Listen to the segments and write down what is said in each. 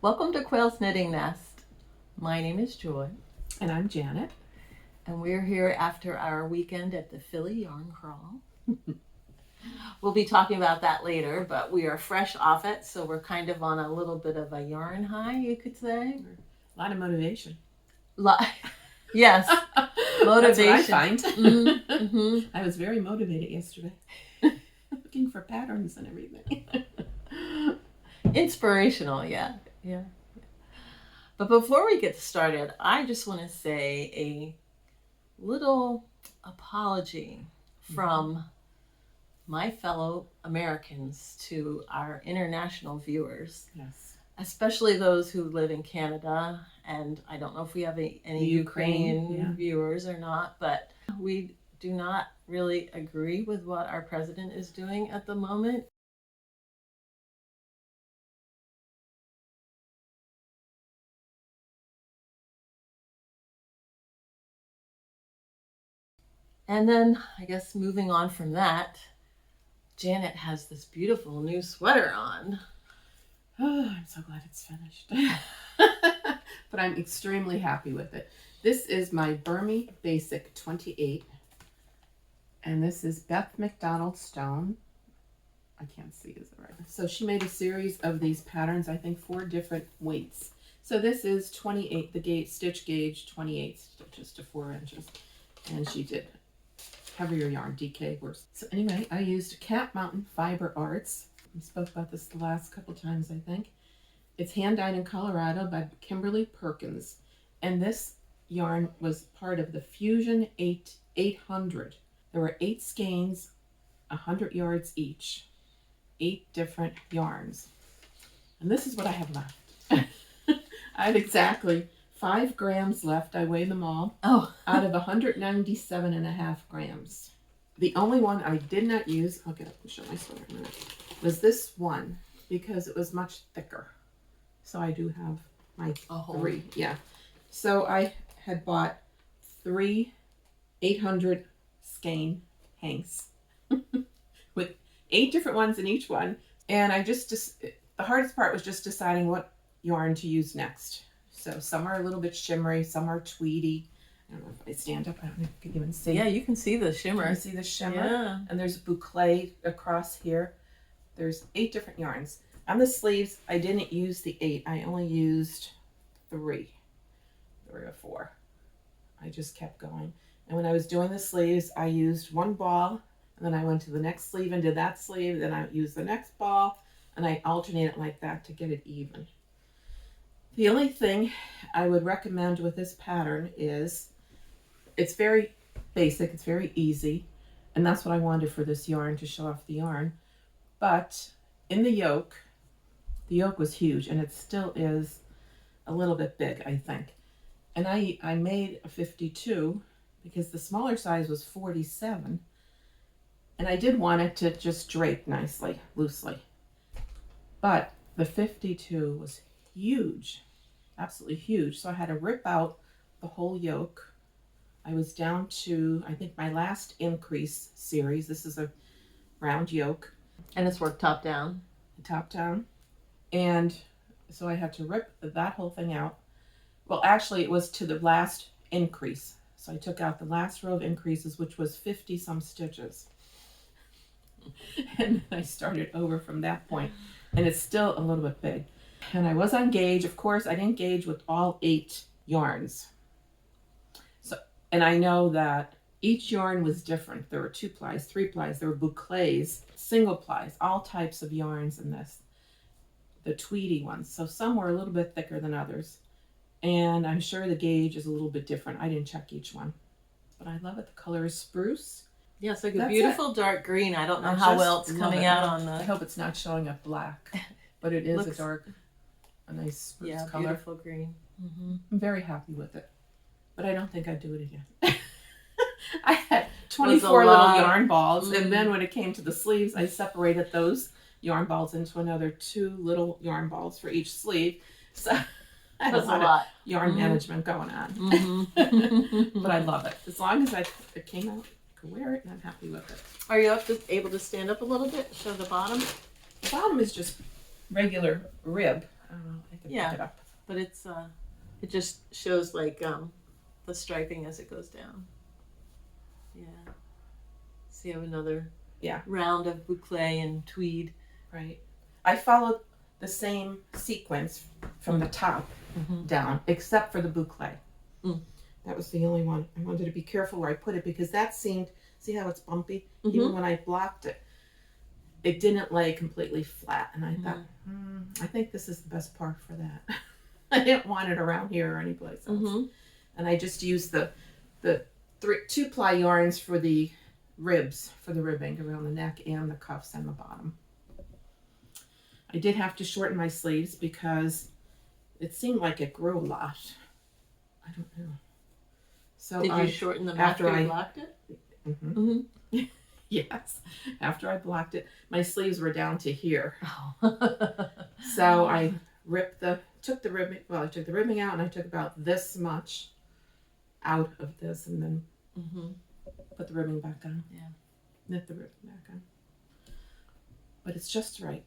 Welcome to Quail's Knitting Nest. My name is Joy. And I'm Janet. And we're here after our weekend at the Philly Yarn Crawl. We'll be talking about that later, but we are fresh off it, so we're kind of on a little bit of a yarn high, you could say. A lot of motivation. Yes, motivation. That's what I find. Mm-hmm. I was very motivated yesterday. Looking for patterns and everything. Inspirational, yeah. But before we get started, I just want to say a little apology from my fellow Americans to our international viewers. Yes. Especially those who live in Canada. And I don't know if we have any Ukrainian viewers or not, but we do not really agree with what our president is doing at the moment. And then, I guess moving on from that, Janet has this beautiful new sweater on. Oh, I'm so glad it's finished. But I'm extremely happy with it. This is my Bermy Basic 28. And this is Beth MacDonald Stone. I can't see, is it right? So she made a series of these patterns, I think 4 different weights. So this is 28, the stitch gauge, 28 stitches to 4 inches. And she did heavier yarn, DK worse. So anyway, I used Cat Mountain Fiber Arts. We spoke about this the last couple times, I think. It's hand dyed in Colorado by Kimberly Perkins. And this yarn was part of the Fusion 800. There were 8 skeins, 100 yards each. 8 different yarns. And this is what I have left. I have exactly 5 grams left. I weighed them all. Oh. Out of 197.5 grams. The only one I did not use, I'll get up and show my sweater in a minute, was this one because it was much thicker. So I do have my 3. Yeah. So I had bought 3 800 skein hanks with 8 different ones in each one. And I just the hardest part was just deciding what yarn to use next. So some are a little bit shimmery, some are tweedy. I don't know if I stand up, I don't know if you can even see. Yeah, you can see the shimmer. You see the shimmer? Yeah. And there's boucle across here. There's 8 different yarns. On the sleeves, I didn't use the 8. I only used 3 or 4. I just kept going. And when I was doing the sleeves, I used 1 ball, and then I went to the next sleeve and did that sleeve. Then I used the next ball, and I alternated like that to get it even. The only thing I would recommend with this pattern is it's very basic, it's very easy, and that's what I wanted for this yarn, to show off the yarn. But in the yoke was huge, and it still is a little bit big, I think. And I made a 52 because the smaller size was 47, and I did want it to just drape nicely, loosely. But the 52 was huge, absolutely huge. So I had to rip out the whole yoke. I was down to, I think, my last increase series. This is a round yoke. And it's worked top down. Top down. And so I had to rip that whole thing out. Well, actually, it was to the last increase. So I took out the last row of increases, which was 50 some stitches. And I started over from that point. And it's still a little bit big. And I was on gauge. Of course, I didn't gauge with all 8 yarns. So, and I know that each yarn was different. There were 2 plies, 3 plies, there were boucles, single plies, all types of yarns in this. The tweedy ones. So some were a little bit thicker than others. And I'm sure the gauge is a little bit different. I didn't check each one. But I love it. The color is spruce. Yeah, it's like a beautiful dark green. I don't know how well it's coming out on the... I hope it's not showing up black. But it is a nice spruce color. Beautiful green. Mm-hmm. I'm very happy with it. But I don't think I'd do it again. I had 24 little yarn balls. And then when it came to the sleeves, I separated those yarn balls into another 2 little yarn balls for each sleeve. So I had a lot of yarn management going on. But I love it. As long as it came out, I could wear it, and I'm happy with it. Are you able to stand up a little bit? Show the bottom? The bottom is just regular rib. don't know. I can Yeah. pick it up. But it's it just shows like the striping as it goes down. Yeah. So you have another round of boucle and tweed. Right. I followed the same sequence from the top down, except for the boucle. That was the only one. I wanted to be careful where I put it because that seemed, see how it's bumpy? Even when I blocked it, it didn't lay completely flat. And I thought, I think this is the best part for that. I didn't want it around here or anyplace else. And I just used the 2-ply yarns for the ribs, for the ribbing around the neck and the cuffs and the bottom. I did have to shorten my sleeves because it seemed like it grew a lot. I don't know. So did you shorten them after you blocked it? Yes. After I blocked it, my sleeves were down to here. So I took the ribbing out, and I took about this much out of this, and then put the ribbing back on. Yeah. Knit the ribbing back on. But it's just right.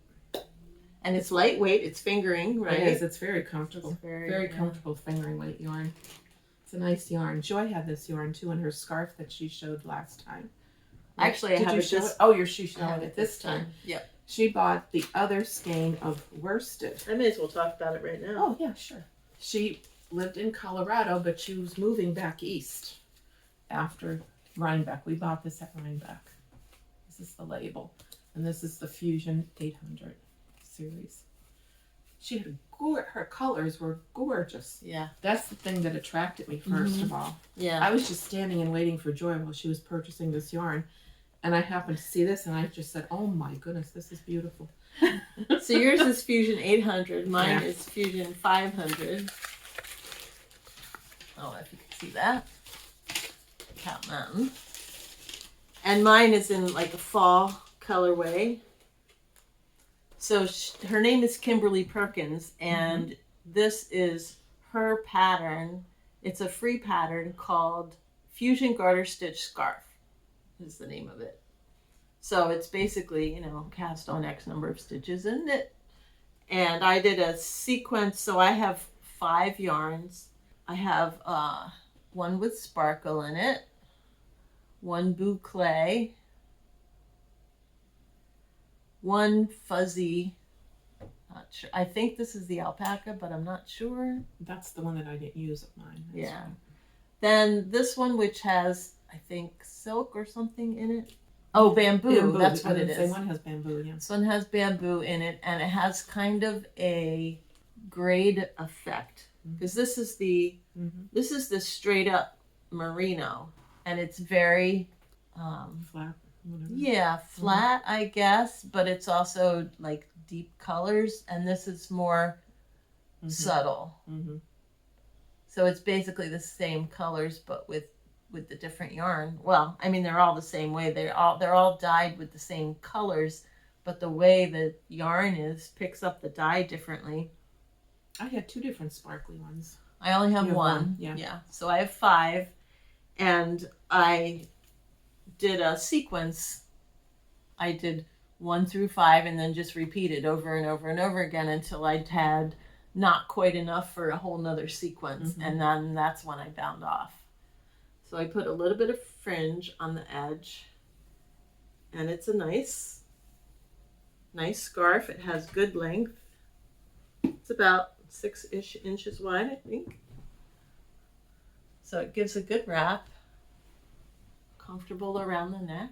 And it's lightweight. It's fingering, right? It is. It's very comfortable. It's very comfortable fingering weight yarn. It's a nice yarn. Joy had this yarn too in her scarf that she showed last time. Actually, I have it show it? Oh, she showed it this time. Yep. She bought the other skein of worsted. I may as well talk about it right now. Oh, yeah, sure. She lived in Colorado, but she was moving back east after Rhinebeck. We bought this at Rhinebeck. This is the label. And this is the Fusion 800 series. She had her colors were gorgeous. Yeah. That's the thing that attracted me first of all. Yeah. I was just standing and waiting for Joy while she was purchasing this yarn. And I happened to see this and I just said, oh my goodness, this is beautiful. So yours is Fusion 800. Mine is Fusion 500. Oh, if you can see that. Count them. And mine is in like a fall colorway. So her name is Kimberly Perkins, and this is her pattern. It's a free pattern called Fusion Garter Stitch Scarf is the name of it. So it's basically, cast on X number of stitches and knit. And I did a sequence, so I have 5 yarns. I have one with sparkle in it, one boucle, one fuzzy, not sure. I think this is the alpaca, but I'm not sure. That's the one that I didn't use of mine. That's right. Then this one, which has, I think, silk or something in it. Oh, bamboo. That's what it is. This one has bamboo, yeah. This one has bamboo in it, and it has kind of a grade effect. Because this is the straight up merino, and it's very flat. Whatever. Yeah, flat, I guess, but it's also like deep colors, and this is more subtle. So it's basically the same colors, but with the different yarn. Well, I mean, they're all the same way. They're all dyed with the same colors, but the way the yarn picks up the dye differently. I had 2 different sparkly ones. I only have one. Yeah. So I have 5, and I did a sequence. I did 1 through 5 and then just repeated over and over and over again until I'd had not quite enough for a whole nother sequence. And then that's when I bound off. So I put a little bit of fringe on the edge, and it's a nice scarf. It has good length. It's about 6-ish inches wide, I think. So it gives a good wrap. Comfortable around the neck.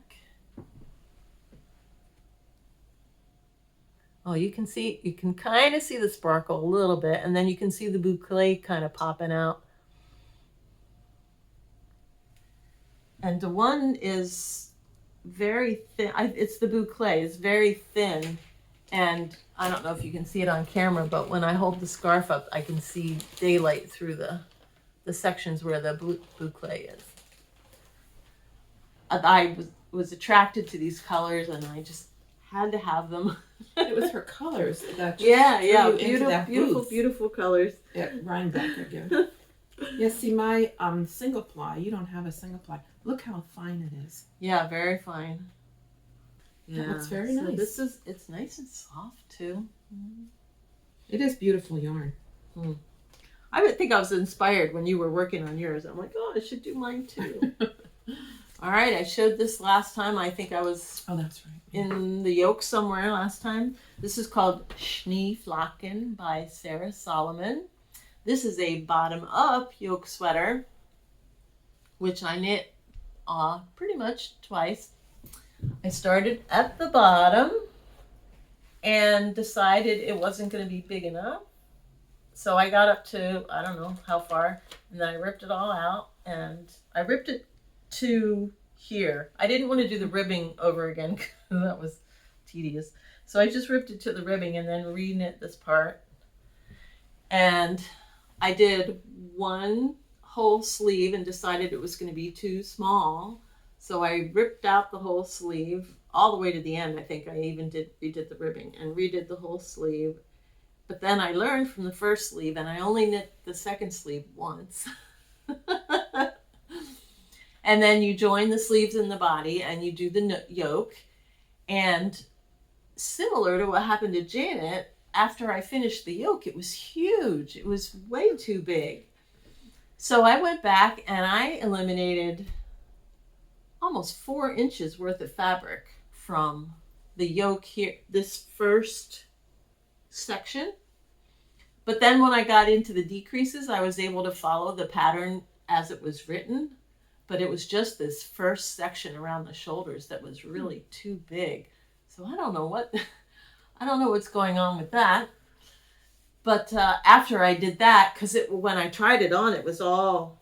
Oh, you can kind of see the sparkle a little bit, and then you can see the boucle kind of popping out. And the one is very thin. It's the boucle. It's very thin, and I don't know if you can see it on camera, but when I hold the scarf up, I can see daylight through the sections where the boucle is. I was attracted to these colors, and I just had to have them. It was her colors that beautiful colors. At Rhinebeck again. Yeah, see my single ply. You don't have a single ply. Look how fine it is. Yeah, very fine. Yeah, it looks very nice. It's nice and soft too. It is beautiful yarn. I would think I was inspired when you were working on yours. I'm like, oh, I should do mine too. All right, I showed this last time. I think I was That's right. in the yoke somewhere last time. This is called Schneeflocken by Sarah Solomon. This is a bottom-up yoke sweater, which I knit pretty much twice. I started at the bottom and decided it wasn't going to be big enough. So I got up to, I don't know how far, and then I ripped it all out, and I ripped it to here. I didn't want to do the ribbing over again because that was tedious. So I just ripped it to the ribbing and then re-knit this part. And I did one whole sleeve and decided it was going to be too small. So I ripped out the whole sleeve all the way to the end. I think I even redid the ribbing and redid the whole sleeve. But then I learned from the first sleeve, and I only knit the second sleeve once. And then you join the sleeves in the body and you do the yoke. And similar to what happened to Janet, after I finished the yoke, it was huge. It was way too big. So I went back and I eliminated almost 4 inches worth of fabric from the yoke here, this first section. But then when I got into the decreases, I was able to follow the pattern as it was written. But it was just this first section around the shoulders that was really too big. So I don't know what's going on with that. But after I did that, because when I tried it on, it was all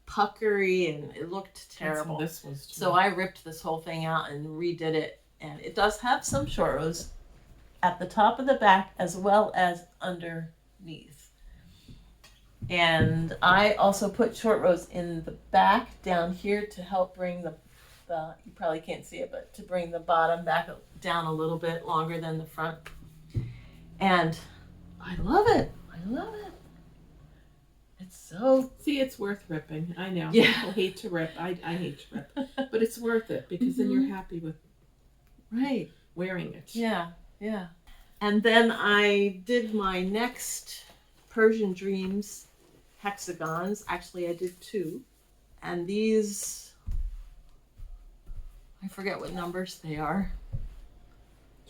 puckery and it looked terrible. This was too. So I ripped this whole thing out and redid it. And it does have some short rows at the top of the back as well as underneath. And I also put short rows in the back down here to help bring the you probably can't see it, but to bring the bottom back down a little bit longer than the front. And I love it. I love it. It's so... See, it's worth ripping. I know. Yeah. People hate to rip. I hate to rip. But it's worth it because then you're happy with wearing it. Yeah, yeah. And then I did my next Persian Dreams hexagons. Actually, I did 2. And these, I forget what numbers they are.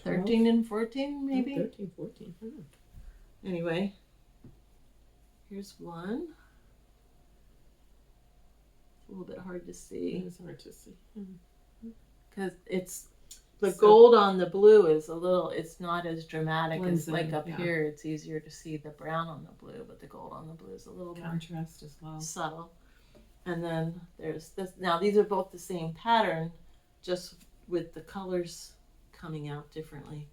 12? 13 and 14, maybe? 13, 14. Anyway, here's one. It's a little bit hard to see. It's hard to see. Because it's... The gold on the blue is a little, it's not as dramatic as like up here. It's easier to see the brown on the blue, but the gold on the blue is a little contrast as well. Subtle. And then there's this. Now these are both the same pattern, just with the colors coming out differently.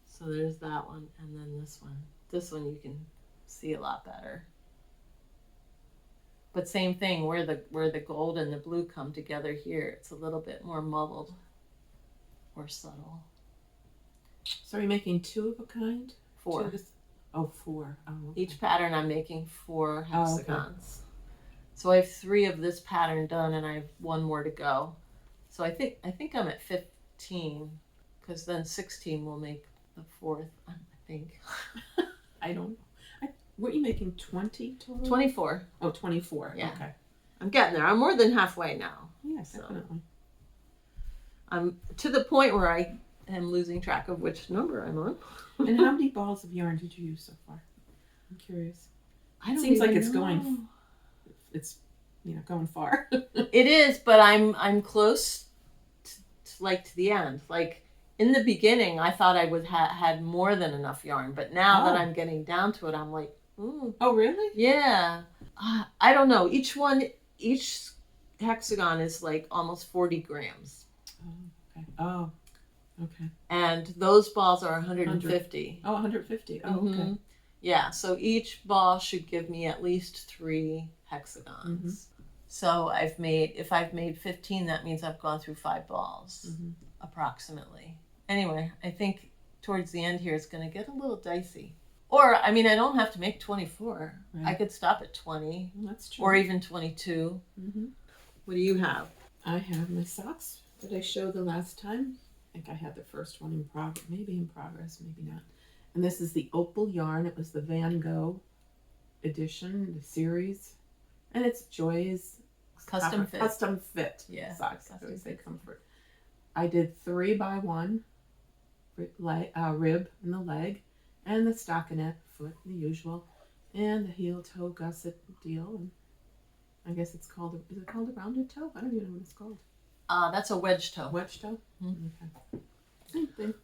So there's that one, and then this one. This one you can see a lot better. But same thing, where the gold and the blue come together here, it's a little bit more muddled. Or subtle. So are you making 2 of a kind? 4. 4. Oh, okay. Each pattern I'm making 4 hexagons. Oh, okay. So I have 3 of this pattern done, and I have 1 more to go. So I think I'm at 15, because then 16 will make the 4th. I think. I don't know. Weren't you making 20 total? 24. Oh, 24. Yeah. Okay. I'm getting there. I'm more than halfway now. Yes, definitely. I'm to the point where I am losing track of which number I'm on. And how many balls of yarn did you use so far? I'm curious. It seems like it's going. It's going far. It is, but I'm close to the end. Like in the beginning, I thought I would had more than enough yarn, but now that I'm getting down to it, I'm like, ooh. Oh, really? Yeah. I don't know. Each hexagon is like almost 40 grams. Oh, okay. And those balls are 150. Oh, 150. Oh, okay. Yeah, so each ball should give me at least 3 hexagons. So if I've made 15, that means I've gone through 5 balls, approximately. Anyway, I think towards the end here it's going to get a little dicey. Or, I mean, I don't have to make 24. Right. I could stop at 20. That's true. Or even 22. What do you have? I have my socks that I showed the last time. I think I had the first one maybe in progress, maybe not. And this is the opal yarn. It was the Van Gogh edition, the series. And it's Joy's Custom fit. Custom fit Yeah. socks. Custom I always say fit. comfort. I did 3x1 rib in the leg, and the stockinette foot, the usual, and the heel toe gusset deal. And I guess it's called, is it called a rounded toe? I don't even know what it's called. That's a wedge toe. Wedge toe? Mm-hmm. Okay. Same thing.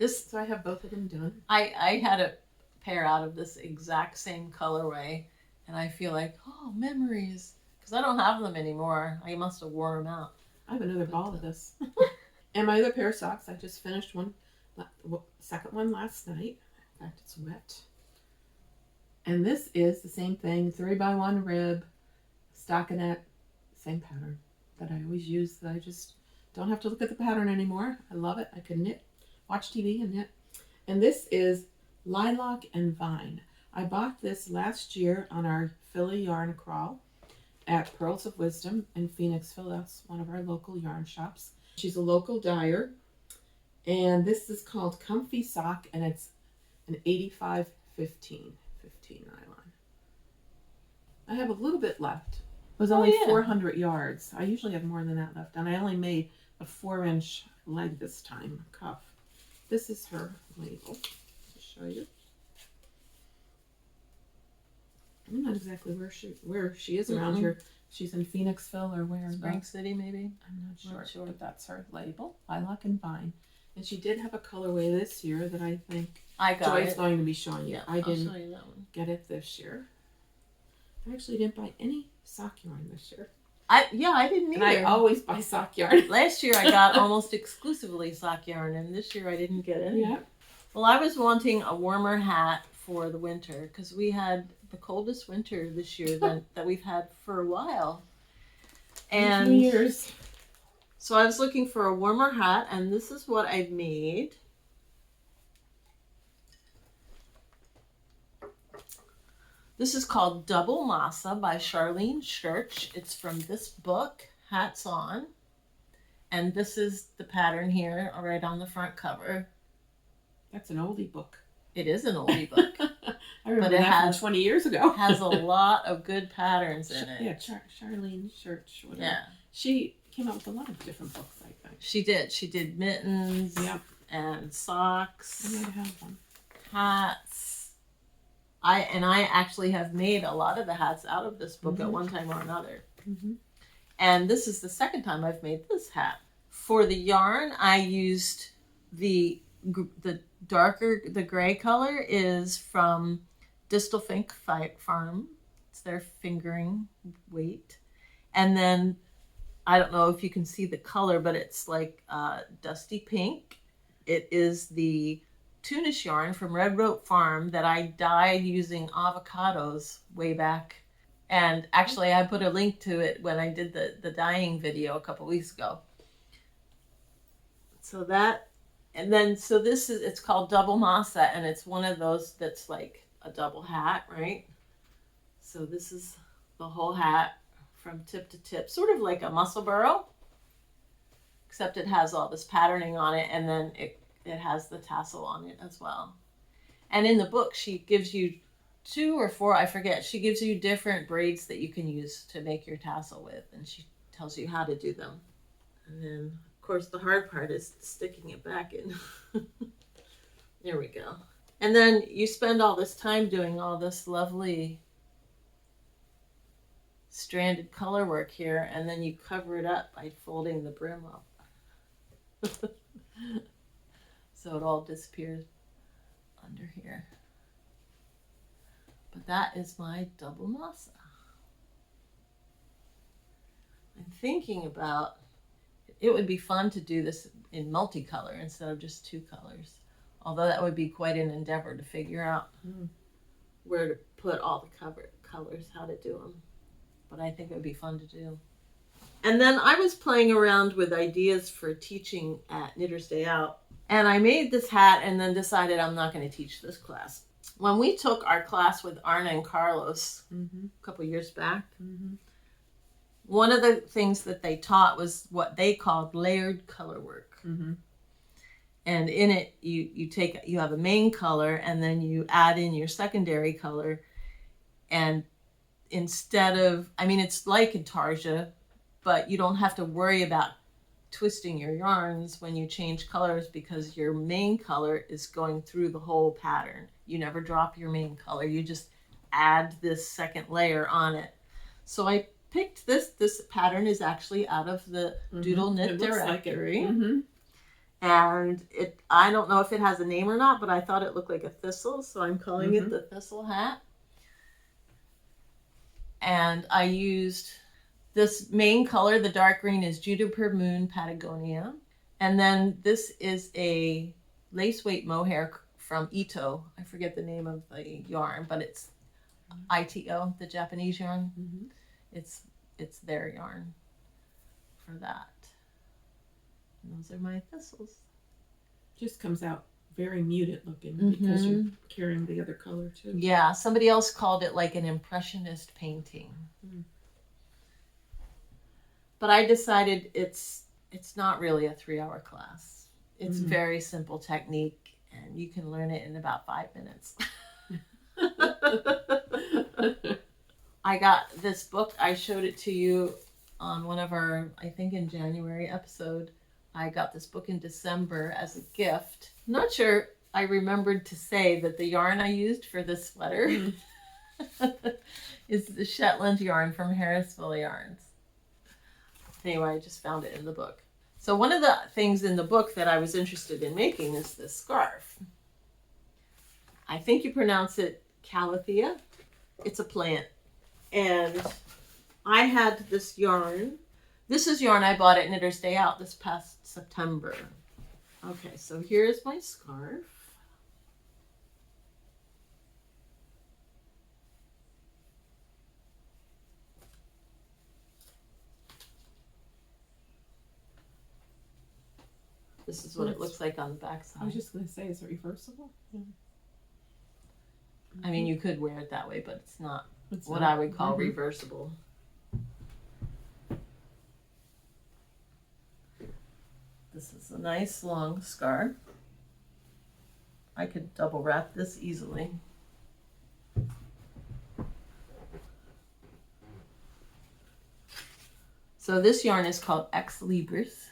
So I have both of them done. I had a pair out of this exact same colorway, and I feel like, oh, memories. Because I don't have them anymore. I must have worn them out. I have another ball of this. And my other pair of socks, I just finished one, second one last night. In fact, it's wet. And this is the same thing, 3x1 rib, stockinette, same pattern that I always use. That I just don't have to look at the pattern anymore. I love it. I can knit, watch TV and knit. And this is Lilac and Vine. I bought this last year on our Philly yarn crawl at Pearls of Wisdom in Phoenixville. That's one of our local yarn shops. She's a local dyer. And this is called Comfy Sock, and it's an 85-15 nylon. I have a little bit left. It was only 400 yards. I usually have more than that left, and I only made a 4-inch leg this time, cuff. This is her label. I'll show you. I'm not exactly where she is around here. She's in Phoenixville or where? Spring City, maybe? I'm not sure, but that's her label, Lilac and Vine. And she did have a colorway this year that I think Joy's going to be showing you. Yeah, I didn't I'll show you that one. get it this year. I actually didn't buy any sock yarn this year. I didn't either. And I always buy sock yarn. Last year I got almost exclusively sock yarn, and this year I didn't get any. Yeah. Well, I was wanting a warmer hat for the winter because we had the coldest winter this year that we've had for a while. And 2 years. so I was looking for a warmer hat, and this is what I've made. This is called Doublemassa by Charlene Schurch. It's from this book, Hats On. And this is the pattern here, right on the front cover. That's an oldie book. It is an oldie book. I remember that from 20 years ago. Has a lot of good patterns in it. Yeah, Charlene Schurch. Whatever. Yeah. She came out with a lot of different books, I think. She did. She did mittens and socks. I might have one. Hats. I actually have made a lot of the hats out of this book at one time or another. Mm-hmm. And this is the second time I've made this hat. For the yarn, I used the darker, the gray color is from Distelfink Farm. It's their fingering weight. And then, I don't know if you can see the color, but it's like dusty pink. It is the Tunis yarn from Red Rope Farm that I dyed using avocados way back. And actually, I put a link to it when I did the dyeing video a couple weeks ago. So that, and then, so this is, it's called Doublemassa, and it's one of those that's like a double hat, right? So this is the whole hat from tip to tip, sort of like a muscle burrow, except it has all this patterning on it, and then it has the tassel on it as well. And in the book, she gives you 2 or 4, I forget, she gives you different braids that you can use to make your tassel with, and she tells you how to do them. And then, of course, the hard part is sticking it back in. There we go. And then you spend all this time doing all this lovely stranded color work here, and then you cover it up by folding the brim up. So it all disappears under here. But that is my Doublemassa. I'm thinking about, it would be fun to do this in multicolor instead of just 2 colors. Although that would be quite an endeavor to figure out where to put all the colors, how to do them. But I think it would be fun to do. And then I was playing around with ideas for teaching at Knitter's Day Out. And I made this hat and then decided I'm not going to teach this class. When we took our class with Arna and Carlos a couple years back, one of the things that they taught was what they called layered color work. And in it, you have a main color, and then you add in your secondary color. And instead of, I mean, it's like intarsia, but you don't have to worry about twisting your yarns when you change colors because your main color is going through the whole pattern. You never drop your main color. You just add this second layer on it. So I picked this. This pattern is actually out of the Doodle Knit Directory. Like and I don't know if it has a name or not, but I thought it looked like a thistle, so I'm calling it the Thistle hat. And I used this main color, the dark green, is Juniper Moon Patagonia. And then this is a lace weight mohair from Ito. I forget the name of the yarn, but it's ITO, the Japanese yarn. It's their yarn for that. And those are my thistles. Just comes out very muted looking because you're carrying the other color too. Yeah, somebody else called it like an impressionist painting. But I decided it's not really a 3-hour class. It's very simple technique, and you can learn it in about 5 minutes. I got this book. I showed it to you on one of our, I think in January episode. I got this book in December as a gift. I'm not sure I remembered to say that the yarn I used for this sweater is the Shetland yarn from Harrisville Yarns. Anyway, I just found it in the book. So one of the things in the book that I was interested in making is this scarf. I think you pronounce it Calathea. It's a plant. And I had this yarn. This is yarn I bought at Knitter's Day Out this past September. Okay, so here's my scarf. This is what it looks like on the back side. I was just going to say, is it reversible? I mean, you could wear it that way, but it's not what I would call reversible. This is a nice long scarf. I could double wrap this easily. So this yarn is called Libris.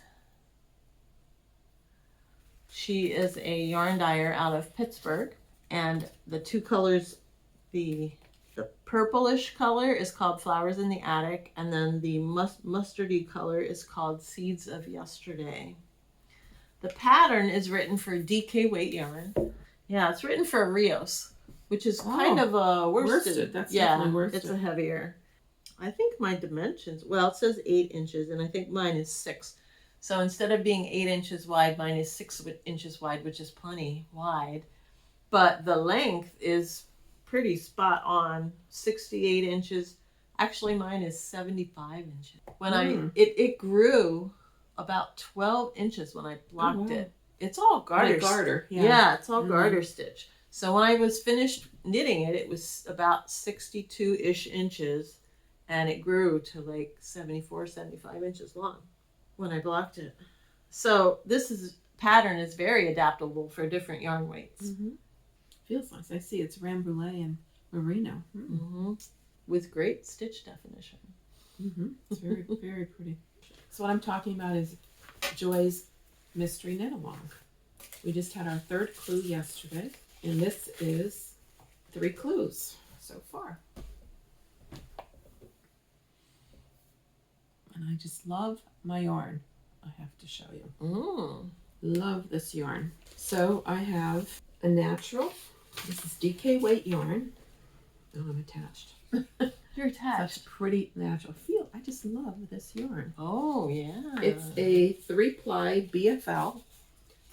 She is a yarn dyer out of Pittsburgh, and the two colors, the purplish color is called Flowers in the Attic, and then the mustardy color is called Seeds of Yesterday. The pattern is written for DK weight yarn. Yeah, it's written for Rios, which is kind of a worsted. That's definitely worsted. It's a heavier. I think my dimensions, well, it says 8 inches, and I think mine is 6. So instead of being 8 inches wide, mine is 6 inches wide, which is plenty wide. But the length is pretty spot on, 68 inches. Actually, mine is 75 inches. When it grew about 12 inches when I blocked it. It's all garter. Like garter. Yeah, it's all garter stitch. So when I was finished knitting it, it was about 62-ish inches, and it grew to like 74, 75 inches long when I blocked it. So this pattern is very adaptable for different yarn weights. Feels nice. I see it's Rambouillet and Merino. With great stitch definition. It's very, very pretty. So what I'm talking about is Joy's Mystery Knit Along. We just had our 3rd clue yesterday, and this is 3 clues so far. And I just love my yarn, I have to show you. Love this yarn. So I have a natural. This is DK weight yarn. Oh, I'm attached. You're attached. Such pretty natural feel. I just love this yarn. Oh, yeah. It's a 3-ply BFL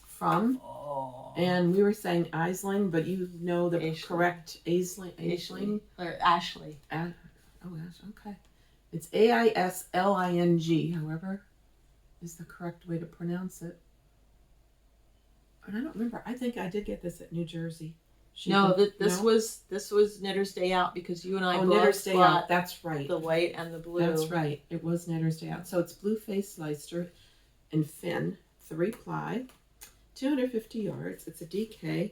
from, and we were saying Aisling, but you know the correct Aisling. Or Ashley. Okay. It's AISLING, however, is the correct way to pronounce it. And I don't remember. I think I did get this at New Jersey. This was Knitter's Day Out because you and I both Knitter's Day bought Out. That's right. The white and the blue. That's right. It was Knitter's Day Out. So it's Blue Face Leicester and Finn, 3-ply, 250 yards. It's a DK.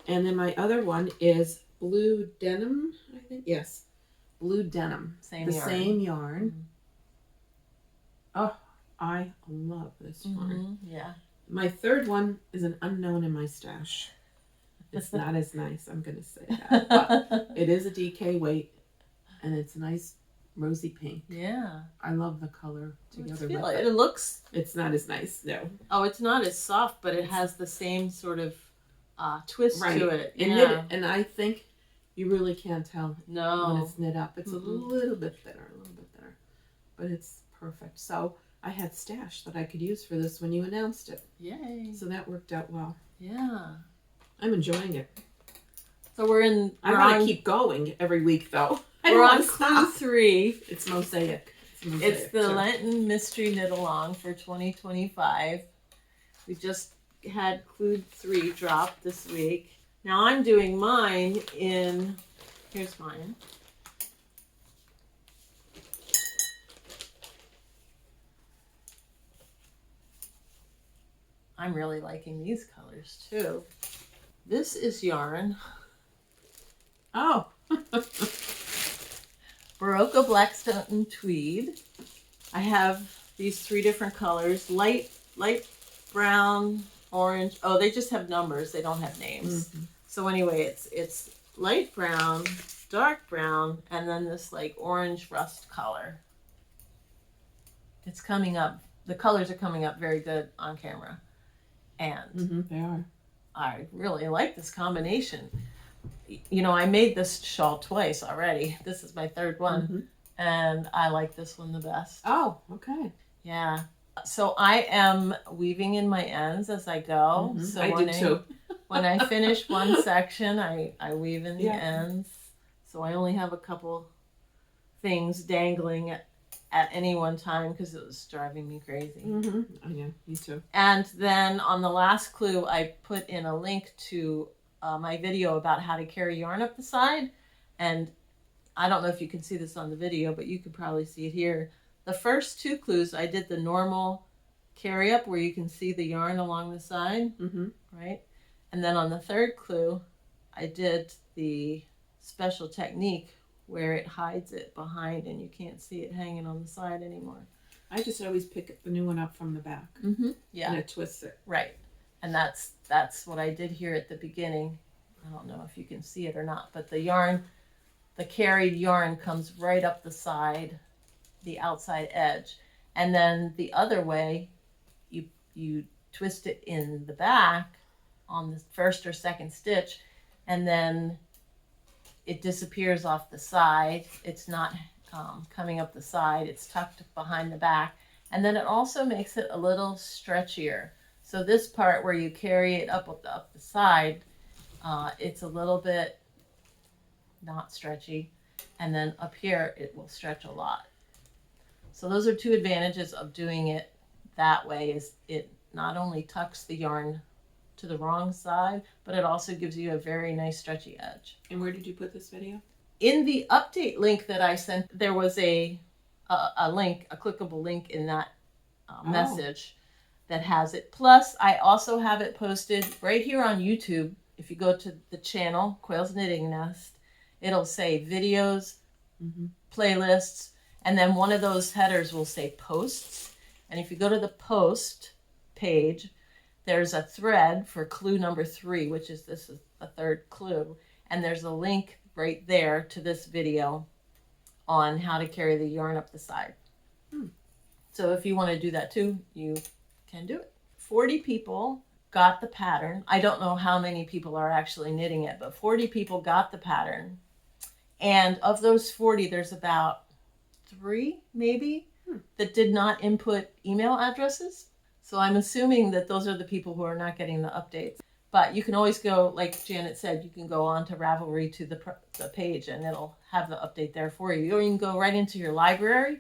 And then my other one is blue denim, I think. Yes, blue denim. Same yarn. Mm-hmm. Oh, I love this yarn. Yeah. My third one is an unknown in my stash. It's not as nice, I'm going to say that. But it is a DK weight, and it's a nice rosy pink. Yeah. I love the color together with it. It looks... It's not as nice, no. Oh, it's not as soft, but it has the same sort of twist to it. And I think you really can't tell when it's knit up. It's a little bit thinner, but it's perfect. So I had stash that I could use for this when you announced it. Yay. So that worked out well. Yeah. I'm enjoying it. So I want to keep going every week, though. We're on clue 3. It's mosaic. It's the Lenten Mystery Knit Along for 2025. We just had clue 3 drop this week. Now I'm doing mine in... Here's mine. I'm really liking these colors too. This is yarn. Oh. Barocco Blackstone Tweed. I have these 3 different colors. Light brown, orange. Oh, they just have numbers. They don't have names. Mm-hmm. So anyway, it's light brown, dark brown, and then this like orange rust color. It's coming up. The colors are coming up very good on camera. And they are. I really like this combination. You know, I made this shawl twice already. This is my 3rd one. And I like this one the best. Oh, okay. Yeah. So I am weaving in my ends as I go. So I do too. When I finish one section, I weave in the ends. So I only have a couple things dangling at any one time because it was driving me crazy. I know, me too. And then on the last clue, I put in a link to my video about how to carry yarn up the side. And I don't know if you can see this on the video, but you could probably see it here. The first 2 clues, I did the normal carry up where you can see the yarn along the side, right? And then on the 3rd clue, I did the special technique where it hides it behind and you can't see it hanging on the side anymore. I just always pick the new one up from the back. Yeah. And I twist it. Right. And that's what I did here at the beginning. I don't know if you can see it or not, but the yarn, the carried yarn comes right up the side, the outside edge. And then the other way, you twist it in the back on the 1st or 2nd stitch, and then it disappears off the side. It's not coming up the side. It's tucked behind the back. And then it also makes it a little stretchier. So this part where you carry it up the side, it's a little bit not stretchy. And then up here, it will stretch a lot. So those are 2 advantages of doing it that way. Is it not only tucks the yarn to the wrong side, but it also gives you a very nice stretchy edge. And where did you put this video? In the update link that I sent, there was a link, a clickable link in that message that has it. Plus, I also have it posted right here on YouTube. If you go to the channel, Quail's Knitting Nest, it'll say videos, playlists, and then one of those headers will say posts. And if you go to the post page, there's a thread for clue number 3, which is this is the 3rd clue. And there's a link right there to this video on how to carry the yarn up the side. So if you want to do that too, you can do it. 40 people got the pattern. I don't know how many people are actually knitting it, but 40 people got the pattern. And of those 40, there's about 3 maybe that did not input email addresses. So I'm assuming that those are the people who are not getting the updates. But you can always go, like Janet said, you can go on to Ravelry to the page and it'll have the update there for you. Or you can go right into your library.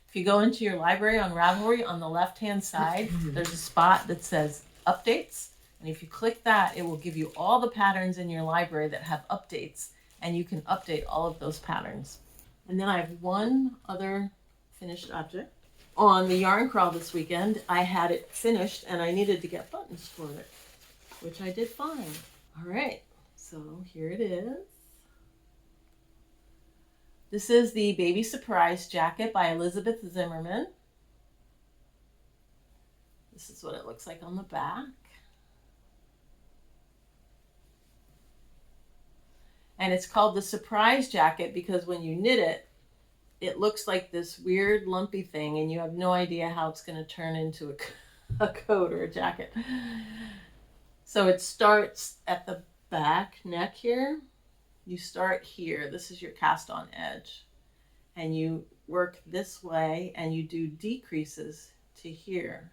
If you go into your library on Ravelry, on the left-hand side, there's a spot that says updates. And if you click that, it will give you all the patterns in your library that have updates. And you can update all of those patterns. And then I have one other finished object. On the yarn crawl this weekend, I had it finished and I needed to get buttons for it. which I did fine. All right, so here it is. This is the Baby Surprise Jacket by Elizabeth Zimmermann. This is what it looks like on the back. And it's called the Surprise Jacket because when you knit it, it looks like this weird lumpy thing and you have no idea how it's going to turn into a coat or a jacket. So it starts at the back neck here. You start here. This is your cast on edge. And you work this way and you do decreases to here.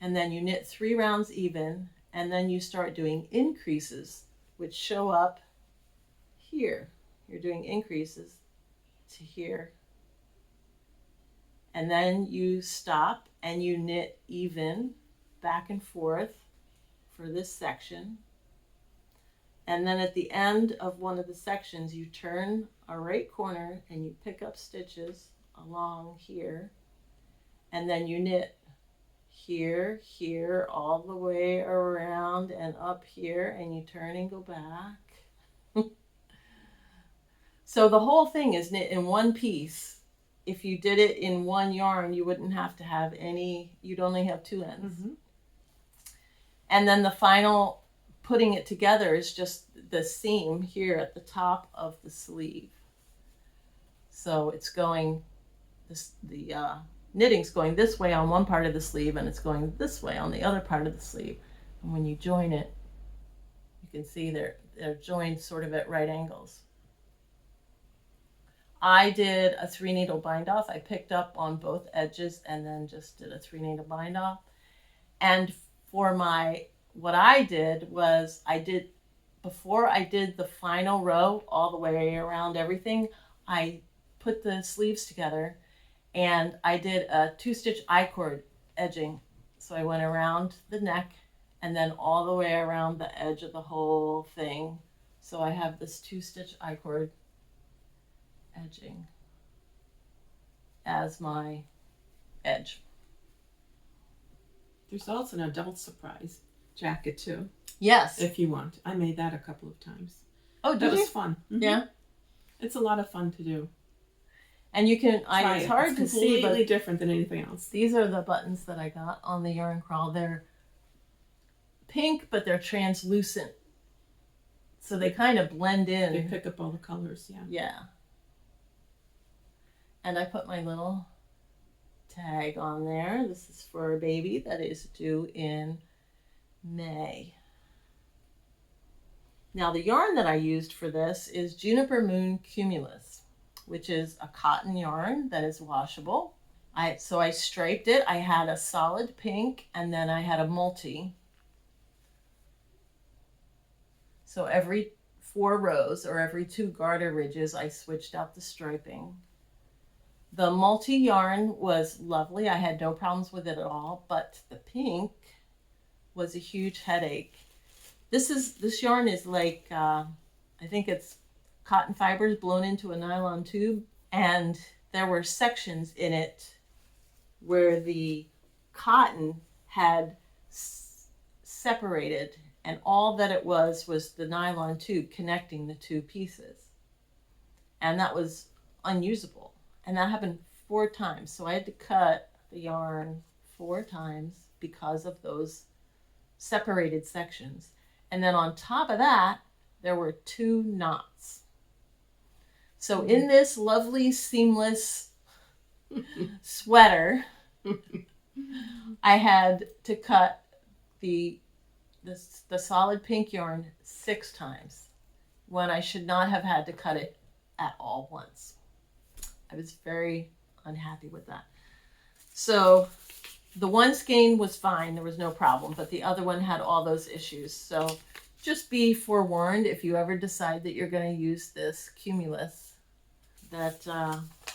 And then you knit 3 rounds even, and then you start doing increases, which show up here. You're doing increases to here. And then you stop and you knit even back and forth for this section. And then at the end of one of the sections, you turn a right corner and you pick up stitches along here. And then you knit here, here, all the way around and up here, and you turn and go back. So the whole thing is knit in one piece. If you did it in one yarn, you wouldn't have to have any, you'd only have 2 ends. Mm-hmm. And then the final putting it together is just the seam here at the top of the sleeve. So it's going, the knitting's going this way on one part of the sleeve and it's going this way on the other part of the sleeve. And when you join it, you can see they're joined sort of at right angles. I did a 3 needle bind off. I picked up on both edges and then just did a 3 needle bind off. And for what I did was before I did the final row all the way around everything, I put the sleeves together and I did a 2-stitch I-cord edging. So I went around the neck and then all the way around the edge of the whole thing. So I have this 2-stitch I-cord edging as my edge. There's also an adult surprise jacket too. Yes. If you want. I made that a couple of times. Oh, did you? That was fun. Mm-hmm. Yeah. It's a lot of fun to do. And you can, it's hard to see, but completely different than anything else. These are the buttons that I got on the yarn crawl. They're pink, but they're translucent. So they kind of blend in. They pick up all the colors, yeah. Yeah. And I put my little tag on there. This is for a baby that is due in May. Now the yarn that I used for this is Juniper Moon Cumulus, which is a cotton yarn that is washable. So I striped it. I had a solid pink and then I had a multi. So every 4 rows or every 2 garter ridges, I switched out the striping. The multi yarn was lovely. I had no problems with it at all, but the pink was a huge headache. This yarn is like, I think it's cotton fibers blown into a nylon tube, and there were sections in it where the cotton had separated, and all that it was the nylon tube connecting the 2 pieces, and that was unusable. And that happened 4 times, so I had to cut the yarn 4 times because of those separated sections. And then on top of that, there were 2 knots. So in this lovely seamless sweater, I had to cut the solid pink yarn 6 times when I should not have had to cut it at all once. I was very unhappy with that. So the one skein was fine, there was no problem, but the other one had all those issues. So just be forewarned if you ever decide that you're going to use this Cumulus, that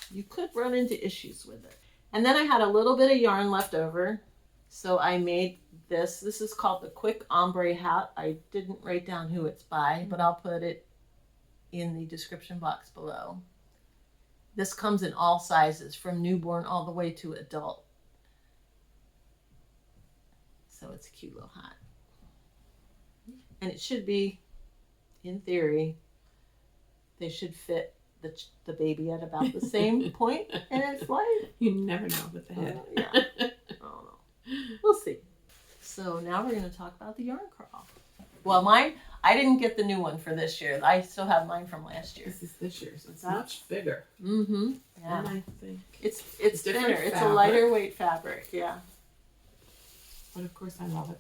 you could run into issues with it. And then I had a little bit of yarn left over, so I made this. This is called the Quick Ombre Hat. I didn't write down who it's by, but I'll put it in the description box below. This comes in all sizes, from newborn all the way to adult. So it's a cute little hat. And it should be, in theory, they should fit the baby at about the same point in its life. You never know with the head. Yeah. I don't know. We'll see. So now we're going to talk about the yarn crawl. Well, mine, I didn't get the new one for this year. I still have mine from last year. This is this year's. It's much bigger. Mm-hmm. Yeah. And I think It's different thinner. It's a fabric. lighter weight fabric. Yeah. But of course, I love it.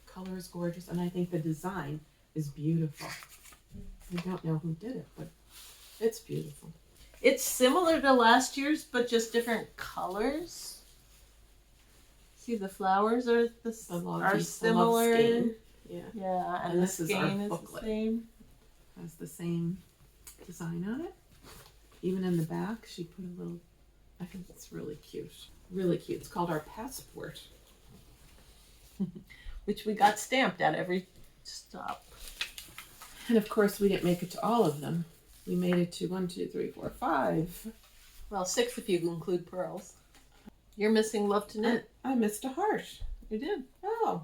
Color is gorgeous, and I think the design is beautiful. I don't know who did it, but it's beautiful. It's similar to last year's, but just different colors. See, the flowers are are similar. Yeah, Yeah, and And the this is our skein is the booklet. same. has the same design on it. Even in the back, she put a little. I think it's really cute. Really cute. It's called our passport. Which we got stamped at every stop. And of course, we didn't make it to all of them. We made it to 1, 2, 3, 4, 5. Well, 6 if you include pearls. You're missing Love to Knit. I missed a heart. You did. Oh.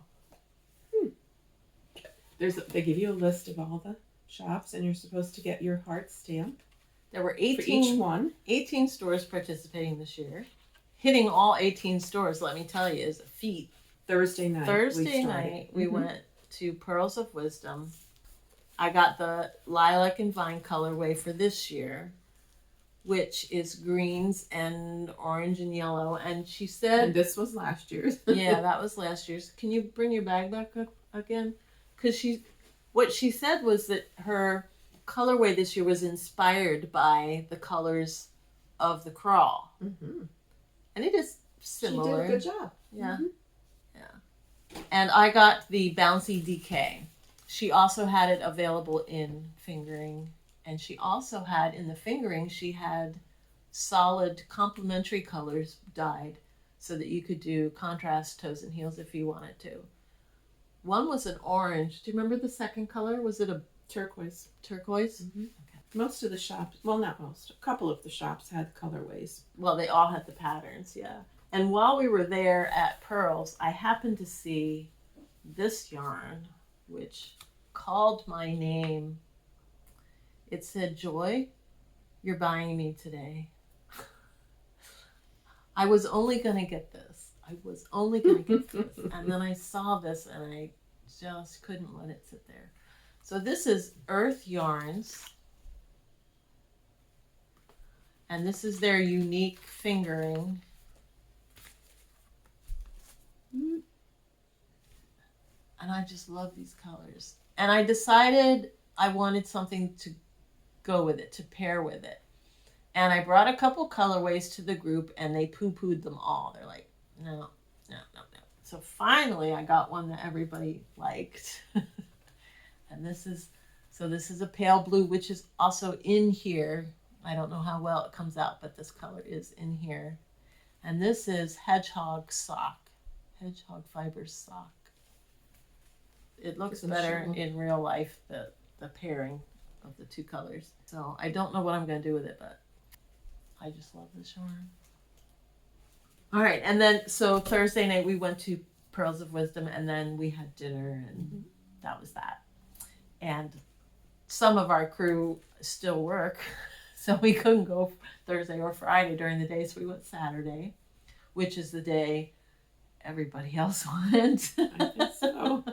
They give you a list of all the shops, and you're supposed to get your heart stamp There were for each 18 one. 18 stores participating this year. Hitting all 18 stores, let me tell you, is a feat. Thursday night. Thursday night, we went to Pearls of Wisdom. I got the Lilac and Vine colorway for this year, which is greens and orange and yellow. And she And said, this was last year's. yeah, that was last year's. Can you bring your bag back up again? Because what she said was that her colorway this year was inspired by the colors of the crawl. Mm-hmm. And it is similar. She did a good job. Yeah. Mhm. And I got the Bouncy DK. She also had it available in fingering. And she also had, in the fingering, she had solid complementary colors dyed so that you could do contrast toes and heels if you wanted to. One was an orange. Do you remember the second color? Was it a Turquoise. turquoise? Mm-hmm. Most of the shops, well, not most, a couple of the shops had colorways. Well, they all had the patterns, yeah. And while we were there at Pearls, I happened to see this yarn, which called my name. It said, "Joy, you're buying me today." I was only going to get this. And then I saw this and I just couldn't let it sit there. So this is Earth Yarns. And this is their unique fingering. And I just love these colors. And I decided I wanted something to go with it, to pair with it. And I brought a couple colorways to the group and they poo-pooed them all. They're like, no. So finally I got one that everybody liked. And this is a pale blue, which is also in here. I don't know how well it comes out, but this color is in here. And this is Hedgehog Fibers sock. It looks better in real life, the pairing of the two colors. So I don't know what I'm going to do with it, but I just love this yarn. All right, and then so Thursday night we went to Pearls of Wisdom, and then we had dinner, and that was that. And some of our crew still work, so we couldn't go Thursday or Friday during the day, so we went Saturday, which is the day everybody else went. I think so.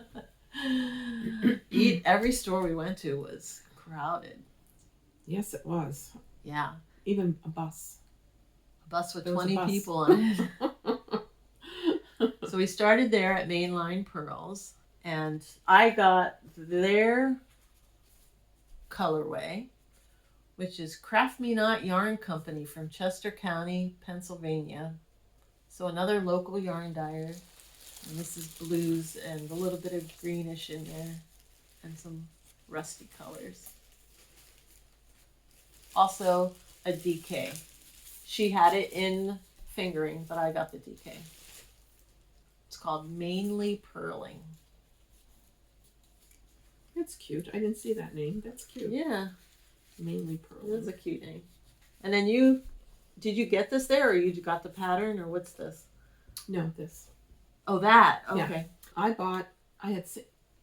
Every store we went to was crowded. Yes, it was. Yeah. Even a bus. A bus with There was a 20 bus. people on it. So we started there at Mainline Pearls, and I got their colorway, which is Craft Me Not Yarn Company from Chester County, Pennsylvania. So another local yarn dyer. And this is blues and a little bit of greenish in there and some rusty colors. Also a DK. She had it in fingering, but I got the DK. It's called Mainly Purling. That's cute. I didn't see that name. That's cute. Yeah, Mainly pearl. it is a cute name. And then did you get this there, or you got the pattern, or what's this? No, this. Oh, that. Yeah. Okay. I had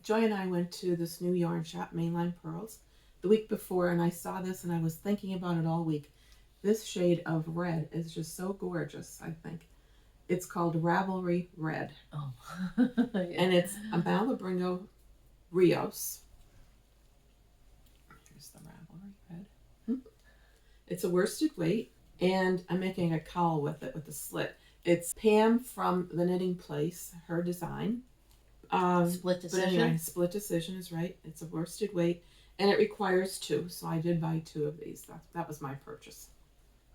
Joy and I went to this new yarn shop, Mainline Pearls, the week before, and I saw this and I was thinking about it all week. This shade of red is just so gorgeous, I think. It's called Ravelry Red. Oh. And it's a Malabringo Rios. Here's the Ravelry Red. It's a worsted weight, and I'm making a cowl with it with a slit. It's Pam from the Knitting Place, her design. Split decision. But anyway, split decision is right. It's a worsted weight, and it requires 2, so I did buy 2 of these. That was my purchase.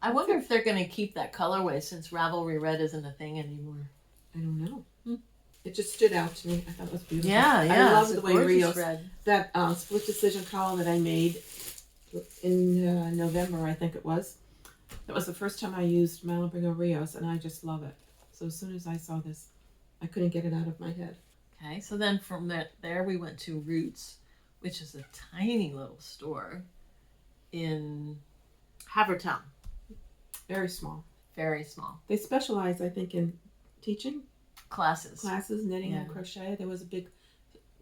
I wonder if they're going to keep that colorway since Ravelry Red isn't a thing anymore. I don't know. It just stood out to me. I thought it was beautiful. Yeah. I love the way Rios red. That split decision cowl that I made in November, I think it was. That was the first time I used Malabringo Rios, and I just love it. So as soon as I saw this, I couldn't get it out of my head. Okay, so then from there we went to Roots, which is a tiny little store in Havertown. Very small. Very small. They specialize, I think, in teaching classes, knitting and crochet. There was a big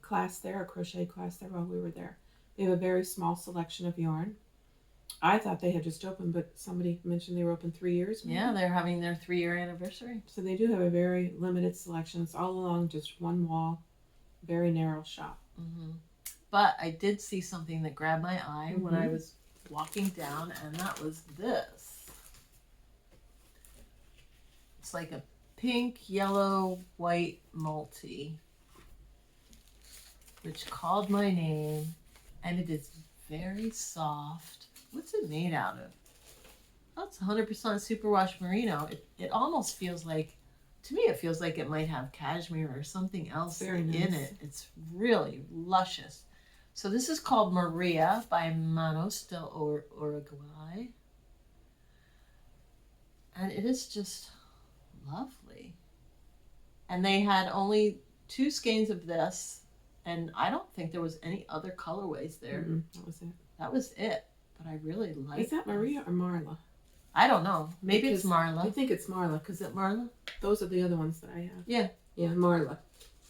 class there, a crochet class there while we were there. They have a very small selection of yarn. I thought they had just opened, but somebody mentioned they were open 3 years. Maybe? Yeah, they're having their 3-year anniversary. So they do have a very limited selection. It's all along just one wall, very narrow shop. Mm-hmm. But I did see something that grabbed my eye when I was walking down, and that was this. It's like a pink, yellow, white multi, which called my name, and it is very soft. What's it made out of? That's 100% superwash merino. It almost feels like, to me, it feels like it might have cashmere or something else in it. It's really luscious. So this is called Maria by Manos del Uruguay. And it is just lovely. And they had only 2 skeins of this, and I don't think there was any other colorways there. That was it. That was it. But I really like it. Is that Maria or Marla? I don't know. Maybe it's Marla. I think it's Marla. Is it Marla? Those are the other ones that I have. Yeah. Yeah, Marla.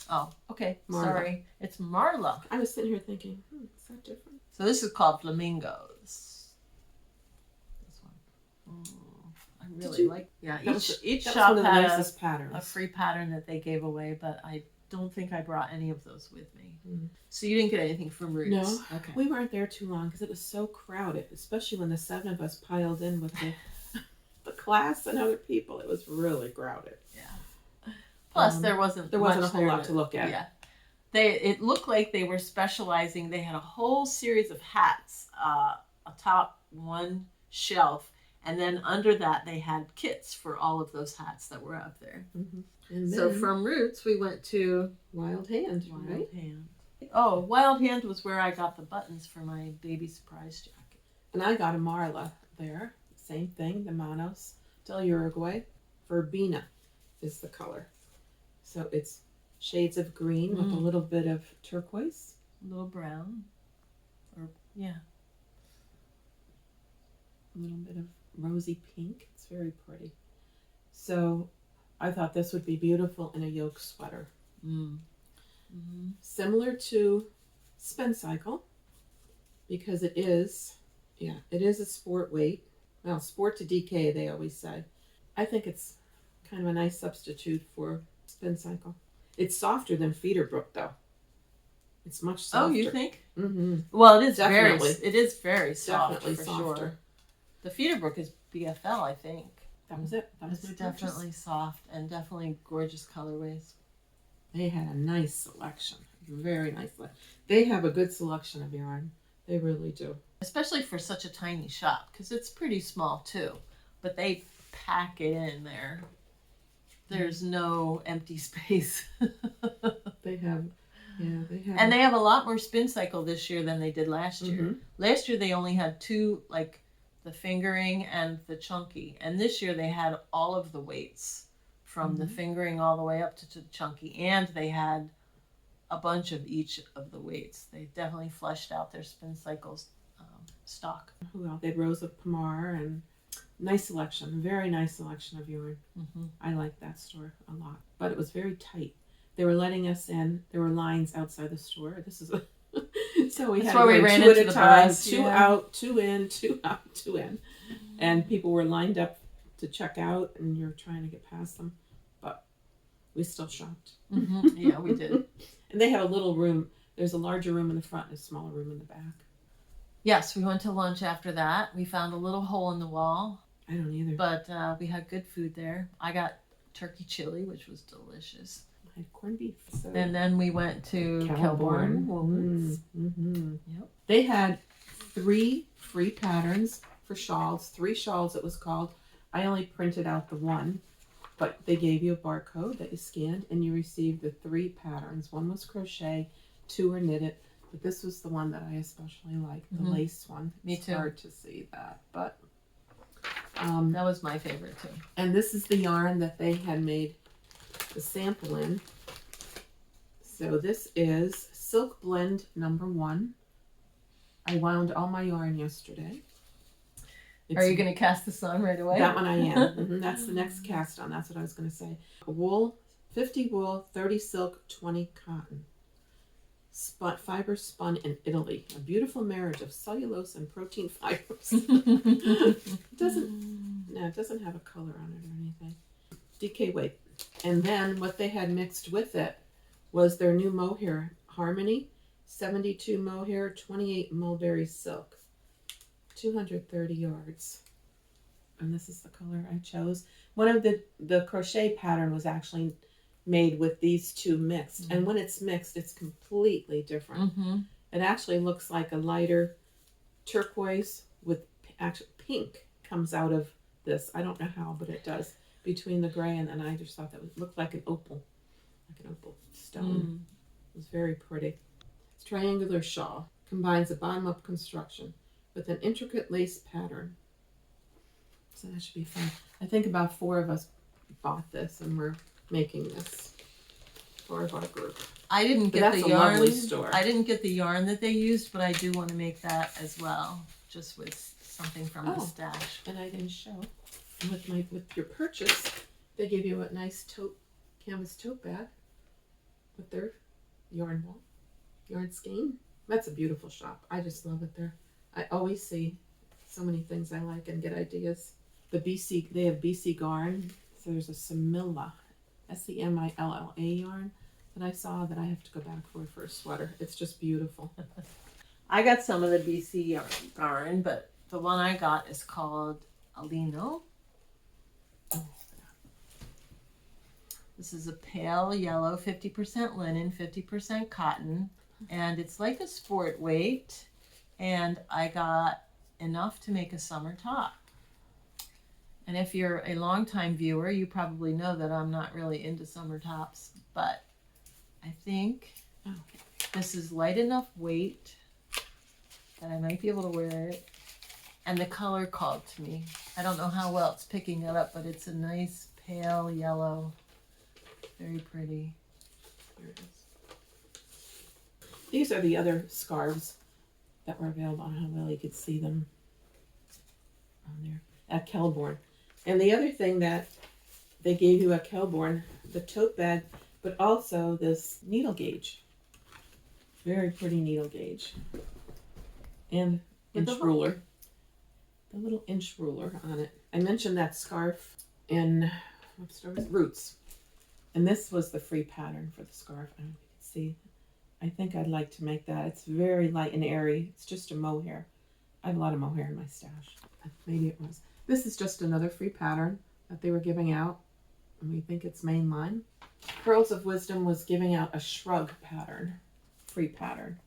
Oh, okay. Marla. Sorry. It's Marla. I was sitting here thinking, is that different? So this is called Flamingos. This one. I really like. Yeah, each shop had a free pattern that they gave away, but I don't think I brought any of those with me. So you didn't get anything from Roots? No. Okay. We weren't there too long because it was so crowded, especially when the 7 of us piled in with the class and other people. It was really crowded. Yeah. Plus, there wasn't a whole lot to look at. Yeah. It looked like they were specializing. They had a whole series of hats atop one shelf, and then under that they had kits for all of those hats that were up there. And so from Roots we went to Wild Hand, right? Hand. Oh, Wild Hand was where I got the buttons for my baby surprise jacket. And I got a Marla there. Same thing, the Manos del Uruguay. Verbena is the color. So it's shades of green with a little bit of turquoise. A little brown. A little bit of rosy pink. It's very pretty. So I thought this would be beautiful in a yoke sweater. Similar to Spin Cycle, because it is a sport weight. Well, sport to DK, they always say. I think it's kind of a nice substitute for Spin Cycle. It's softer than Feederbrook, though. It's much softer. Oh, you think? Well, it is Definitely. very soft. Definitely for softer. Sure. The Feederbrook is BFL, I think. That was it. That was it's my purchase. definitely soft and definitely gorgeous colorways. They had a nice selection. Very nice. They have a good selection of yarn. They really do. Especially for such a tiny shop, because it's pretty small too. But they pack it in there. There's no empty space. They have. And they have a lot more Spin Cycle this year than they did last year. Last year they only had 2, like the fingering and the chunky. And this year they had all of the weights from the fingering all the way up to the chunky. And they had a bunch of each of the weights. They definitely fleshed out their Spin Cycles stock. Who else? They had Rose of Pomar and nice selection. Very nice selection of yarn. I like that store a lot. But it was very tight. They were letting us in. There were lines outside the store. This is so we That's had to where we go ran two into at a the time, bus, two yeah. out, two in, two out, two in, and people were lined up to check out, and you're trying to get past them, but we still shopped. Yeah, we did. And they have a little room. There's a larger room in the front and a smaller room in the back. Yes, we went to lunch after that. We found a little hole in the wall, I don't either. but we had good food there. I got turkey chili, which was delicious. I had corned beef. So. And then we went to Kelborn Woolworths. Yep. They had 3 free patterns for shawls. 3 shawls, it was called. I only printed out the one, but they gave you a barcode that you scanned, and you received the 3 patterns. 1 was crochet, 2 were knitted, but this was the one that I especially liked, the lace one. Me It's too. hard to see that, but That was my favorite too. and this is the yarn that they had made the sample in. So this is Silk Blend number 1. I wound all my yarn yesterday. Are you going to cast this on right away? That one I am. That's the next cast on. That's what I was going to say. Wool, 50 wool, 30 silk, 20 cotton. Fiber spun in Italy. A beautiful marriage of cellulose and protein fibers. It doesn't have a color on it or anything. DK weight. And then what they had mixed with it was their new mohair Harmony, 72 mohair, 28 mulberry silk, 230 yards. And this is the color I chose. One of the crochet pattern was actually made with these 2 mixed. And when it's mixed, it's completely different. It actually looks like a lighter turquoise with actually pink comes out of this. I don't know how, but it does. Between the gray and I just thought that would look like an opal stone. It was very pretty. It's triangular shawl. Combines a bottom-up construction with an intricate lace pattern. So that should be fun. I think about 4 of us bought this, and we're making this for our group. I didn't get That's the a yarn. lovely store. I didn't get the yarn that they used, but I do want to make that as well, just with something from the stash. And I didn't show. And with your purchase, they give you a nice canvas tote bag with their yarn skein. That's a beautiful shop. I just love it there. I always see so many things I like and get ideas. They have BC Garn. So there's a Semilla, Semilla yarn that I saw that I have to go back for a sweater. It's just beautiful. I got some of the BC yarn, but the one I got is called Alino. This is a pale yellow, 50% linen, 50% cotton, and it's like a sport weight, and I got enough to make a summer top. And if you're a longtime viewer, you probably know that I'm not really into summer tops, but I think this is light enough weight that I might be able to wear it. And the color called to me. I don't know how well it's picking it up, but it's a nice pale yellow. Very pretty. Here it is. These are the other scarves that were available. I don't know how well you could see them on there at Kelborn. And the other thing that they gave you at Kelborn, the tote bag, but also this needle gauge. Very pretty needle gauge. And inch ruler. The little inch ruler on it. I mentioned that scarf in Roots. And this was the free pattern for the scarf. I don't know if you can see. I think I'd like to make that. It's very light and airy. It's just a mohair. I have a lot of mohair in my stash. Maybe it was. This is just another free pattern that they were giving out. And we think it's mainline. Pearls of Wisdom was giving out a shrug pattern. Free pattern.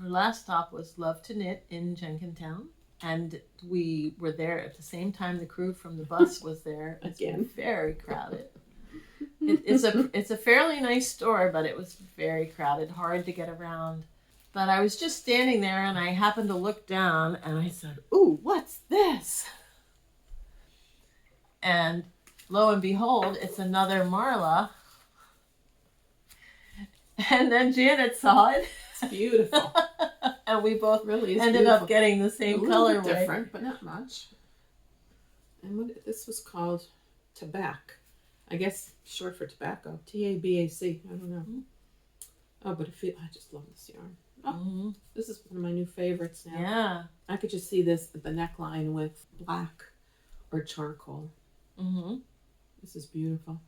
Our last stop was Love to Knit in Jenkintown. And we were there at the same time the crew from the bus was there. It's Again. Very crowded. It's a fairly nice store, but it was very crowded, hard to get around. But I was just standing there and I happened to look down and I said, "Ooh, what's this?" And lo and behold, it's another Marla. And then Janet saw it. It's beautiful. And we both Really ended up getting the same a little colorway. bit different, but not much. And this was called Tabac. I guess short for tobacco. TABAC. I don't know. Oh, but I just love this yarn. Oh, this is one of my new favorites now. Yeah. I could just see this at the neckline with black or charcoal. This is beautiful.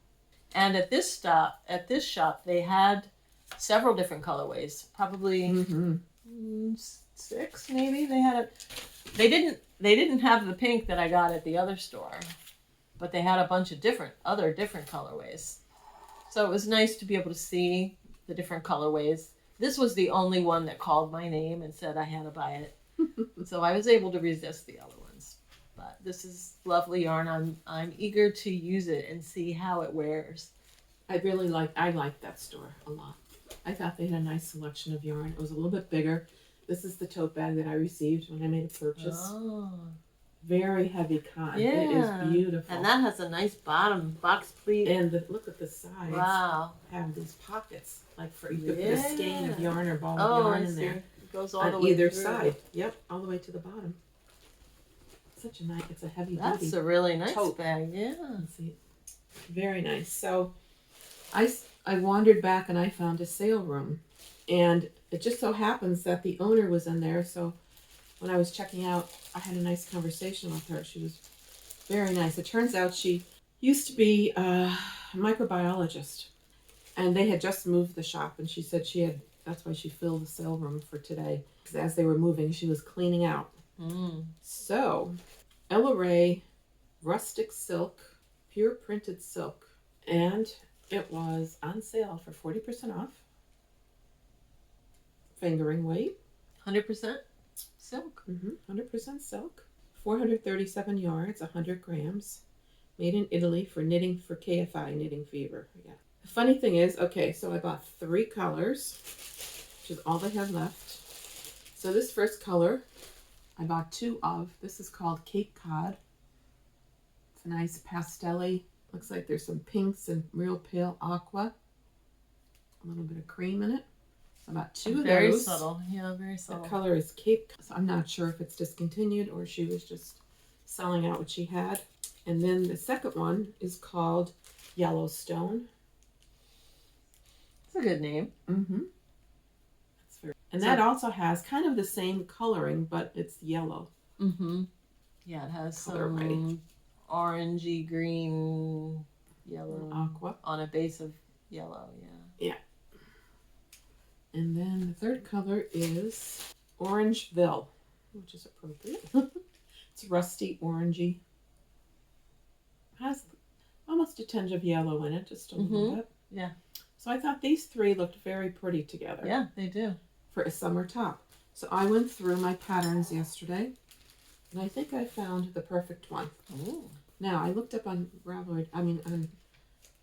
And at this shop, they had several different colorways. Probably 6, maybe. They had it. They didn't have the pink that I got at the other store, but they had a bunch of other different colorways. So it was nice to be able to see the different colorways. This was the only one that called my name and said I had to buy it. So I was able to resist the other ones. But this is lovely yarn. I'm eager to use it and see how it wears. I like that store a lot. I thought they had a nice selection of yarn. It was a little bit bigger. This is the tote bag that I received when I made a purchase. Oh. Very heavy cotton. Yeah. It is beautiful. And that has a nice bottom box pleat. And look at the sides. Wow. Have these pockets. Like you could put a skein of yarn or ball of yarn in there. It goes all on the way either through. side. Yep, all the way to the bottom. Such a nice, it's a heavy duty. That's a really nice tote bag, yeah. Let's see. Very nice. So I wandered back and I found a sale room. And it just so happens that the owner was in there. So when I was checking out, I had a nice conversation with her. She was very nice. It turns out she used to be a microbiologist. And they had just moved the shop. And she said that's why she filled the sale room for today. Because as they were moving, she was cleaning out. So, Ella Ray Rustic Silk, Pure Printed Silk. And it was on sale for 40% off. Fingering weight. 100% silk. 100% silk. 437 yards, 100 grams. Made in Italy for knitting for KFI, knitting fever. Yeah. The funny thing is, okay, so I bought 3 colors, which is all they have left. So this first color, I bought 2 of. This is called Cape Cod. It's a nice pastel-y. Looks like there's some pinks and real pale aqua. A little bit of cream in it. So about 2 of those. Very subtle. Yeah, very subtle. The color is Cape. So I'm not sure if it's discontinued or she was just selling out what she had. And then the second one is called Yellowstone. It's a good name. And that also has kind of the same coloring, but it's yellow. Yeah, it has some orangey green, yellow aqua on a base of yellow. Yeah. And then the third color is Orangeville, which is appropriate. It's rusty orangey. Has almost a tinge of yellow in it, just a little bit. Yeah. So I thought these 3 looked very pretty together. Yeah, they do. For a summer top. So I went through my patterns yesterday, and I think I found the perfect one. Ooh. Now, I looked up on Ravelry,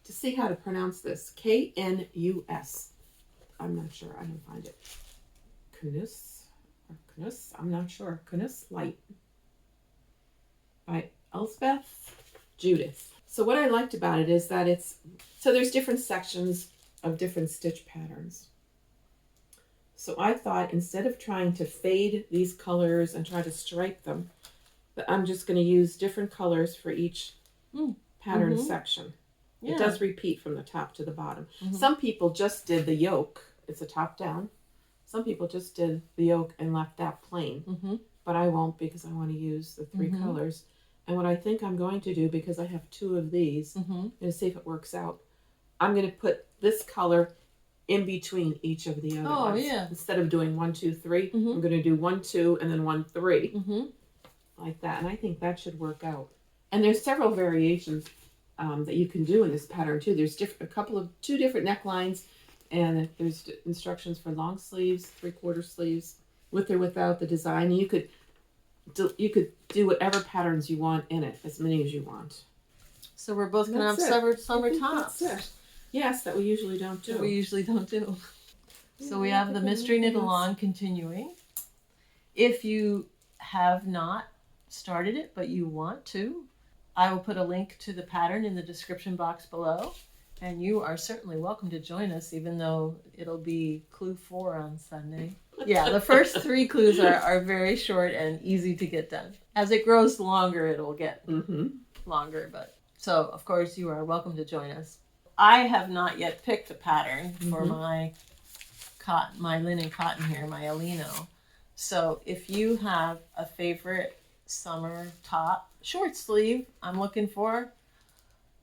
to see how to pronounce this. Knus. I'm not sure. I didn't find it. Knus? I'm not sure. Knus Light. By Elspeth Judith. So what I liked about it is that there's different sections of different stitch patterns. So I thought instead of trying to fade these colors and try to stripe them, that I'm just going to use different colors for each pattern section. Yeah. It does repeat from the top to the bottom. Some people just did the yoke. It's a top down. Some people just did the yoke and left that plain. But I won't because I want to use the 3 colors. And what I think I'm going to do, because I have 2 of these, I'm going to see if it works out. I'm going to put this color in between each of the other ones. Yeah. Instead of doing 1, 2, 3, I'm going to do 1, 2, and then 1, 3. Like that. And I think that should work out. And there's several variations that you can do in this pattern too. There's 2 different necklines, and there's instructions for long sleeves, 3/4 sleeves, with or without the design. You could do whatever patterns you want in it, as many as you want. So we're both going to have summer tops. Yes, that we usually don't do. So we have the Mystery Knit Along continuing. If you have not started it, but you want to, I will put a link to the pattern in the description box below. And you are certainly welcome to join us, even though it'll be clue 4 on Sunday. Yeah, the first 3 clues are very short and easy to get done. As it grows longer, it'll get longer, but So, of course, you are welcome to join us. I have not yet picked a pattern for my cotton, my linen cotton here, my Alino. So if you have a favorite summer top, short sleeve, I'm looking for,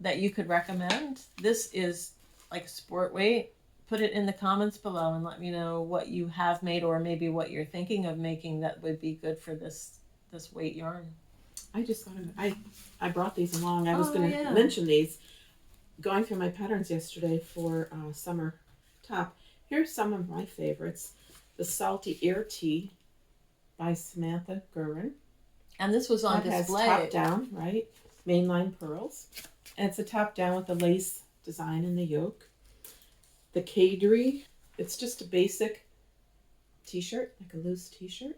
that you could recommend. This is like a sport weight. Put it in the comments below and let me know what you have made or maybe what you're thinking of making that would be good for this weight yarn. I just thought of, I brought these along. I was going to mention these. Going through my patterns yesterday for summer top. Here's some of my favorites. The Salty Air Tea by Samantha Gurin. And this was on display. Has top down, right? Mainline pearls. And it's a top down with the lace design in the yoke. The Cadre. It's just a basic t-shirt, like a loose t-shirt.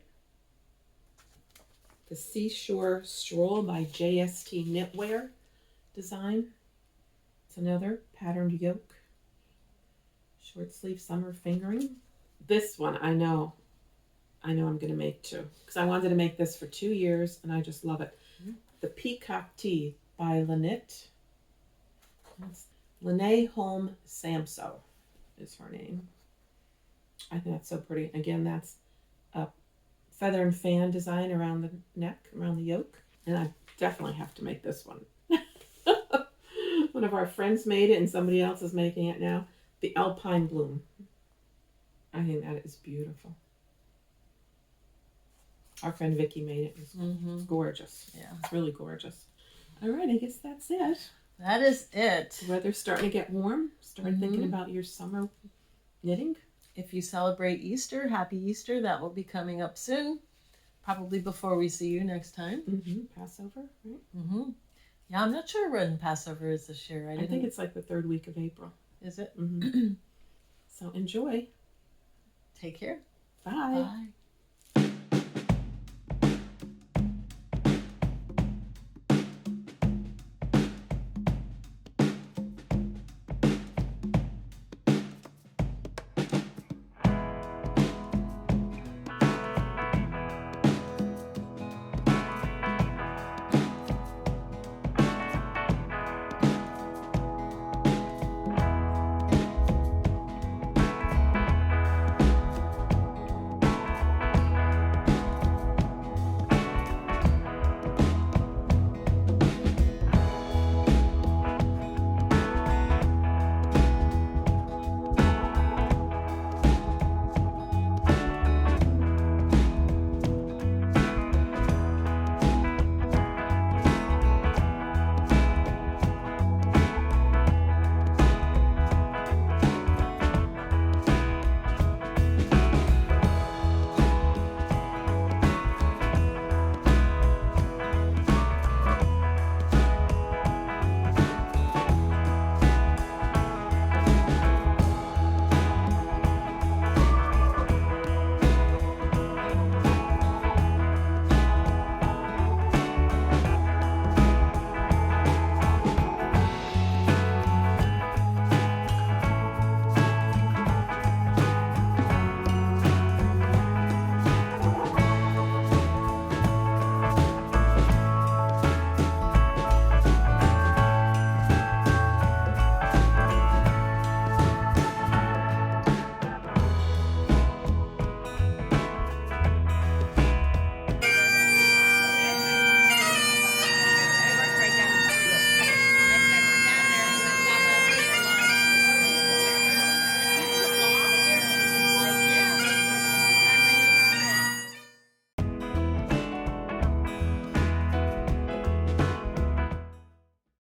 The Seashore Stroll by JST Knitwear design. It's another patterned yoke. Short sleeve summer fingering. This one I know I'm going to make too. Because I wanted to make this for 2 years and I just love it. The Peacock Tea by Lynette. Lene Holm Samso is her name. I think that's so pretty. Again, that's a feather and fan design around the neck, around the yoke. And I definitely have to make this one. One of our friends made it and somebody else is making it now. The Alpine Bloom. I think that is beautiful. Our friend Vicky made it. It's gorgeous. Yeah. It's really gorgeous. All right, I guess that's it. That is it. The weather's starting to get warm. Start thinking about your summer knitting. If you celebrate Easter, happy Easter. That will be coming up soon. Probably before we see you next time. Passover, right? Yeah, I'm not sure when Passover is this year. I think it's like the 3rd week of April. Is it? So enjoy. Take care. Bye. Bye.